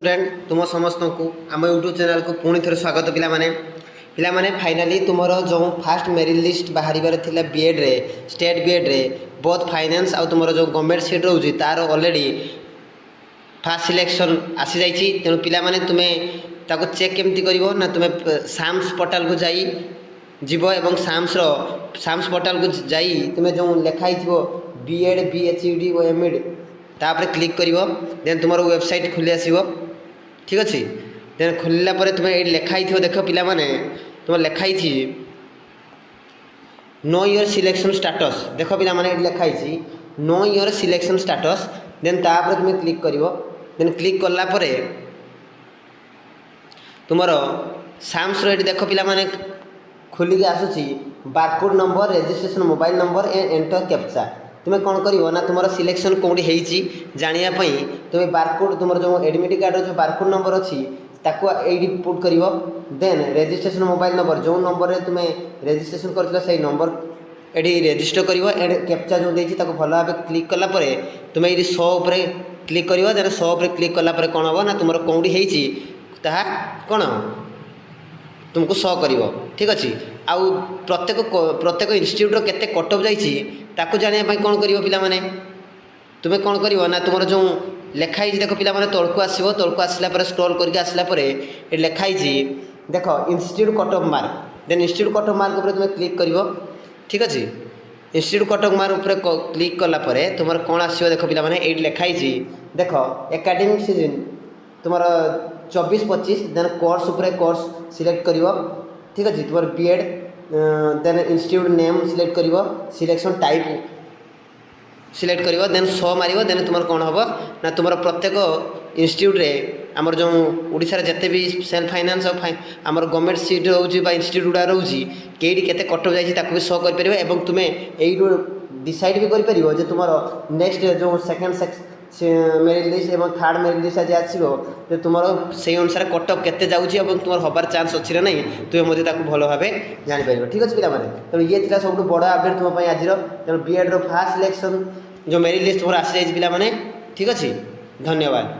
Friend तुम समस्त को आम यूट्यूब चैनल को पुणी थे स्वागत पिलाने फाइनाली तुम जो फास्ट मेरिट लिस्ट बाहर बीएड रे स्टेट बीएड रे बोथ फाइनेंस आ तुम जो गवर्नमेंट सीट रोचे तार ऑलरेडी फास्ट सिलेक्शन आसी जाइए। तेणु पिलाने तुम्हें चेक केमती कर ना तुम्हें साम्स पोर्टाल को जाई जीव एवं साम्स पोर्टाल को जाई तुम्हें जो लिखाई बीएड बीएचईडी और एमईडी तापर क्लिक कर देन तुम वेबसाइट खुली आसो। ठीक अच्छे देन खोलला तुम्हें ये लिखाई देख पिलाने तुम लिखाई नो योर सिलेक्शन स्टाटस देख पिलाने लिखाई know your selection status then तापर तुम्हें क्लिक कर देन क्लिक कला तुमर साम्स ये देख पिलाने खोलिक आसूसी barcode number registration mobile number enter captcha तुम्हें कौन कर ना तुम सिलेक्शन कौटी होती जानापी तुम्हें बारकोड तुम जो एडमिट कार्ड जो बारकोड नंबर अच्छी ताको ये पुट कर देन रजिस्ट्रेशन मोबाइल नंबर जो नंबर तुम्हें रजिस्ट्रेशन कर से नंबर ये रेजिस्टर कर कैप्चा जो देती भल भाव क्लिक कलापर तुम्हें ये शो उपर क्लिक कर देन शो उपर क्लिक कलापर कौन हम ना तुम कौटी होती कौन तुमको शो कर। ठीक अच्छे आउ प्रत्येक इन्स्टिट्यूट केते कट ऑफ जाकु जानापी कौन कर पिलाने तुम्हें कौन कर ना तुम जो लिखाई देख पिलाने तलको आसो तलको आसला स्क्रॉल करके आसला ये लिखाई देख institute cut off mark then institute cut off mark उपर तुम्हें क्लिक कर। ठीक अच्छे इंस्टीट्यूट कट ऑफ मार्क उपर क्लिक कलापर तुम कौन आसो देख पिलाने ये लिखाई देख एकाडेमिक सीजन तुम 24-25 देन कोर्स उपर कोर्स सिलेक्ट कर। ठीक अच्छे तुम BEd then institute name select कर सिलेक्शन टाइप सिलेक्ट कर देन शो मार देन तुम कौन हम ना तुम प्रत्येक इंस्टीट्यूट रे आमर जो ओडिशा रे जते भी सेल्फ फाइनेंस और आमर गवर्नमेंट सीट रोचे इंस्टीट्यूट गुड़ा रोचे कई केते कट ऑफ जाइए भी शो कर तुम्हें यही डिसाइड भी कर तुम नेक्स्ट जो सेकेंड मेरिट लिस्ट और थर्ड मेरिट लिस्ट आज आसो तो तुम से अनुसार कट ऑफ केते जाऊँगी तुम हबार चान्स अच्छी ना नहीं तुम्हें मध्य भल भाव जापर। ठीक अच्छे पिलाने तेणु ये सब बड़ अपडेट तुम आज तेणु बीएड फास्ट सिलेक्शन जो मेरिट लिस्ट तुम आसी जाइए पिलाने। ठीक अच्छे धन्यवाद।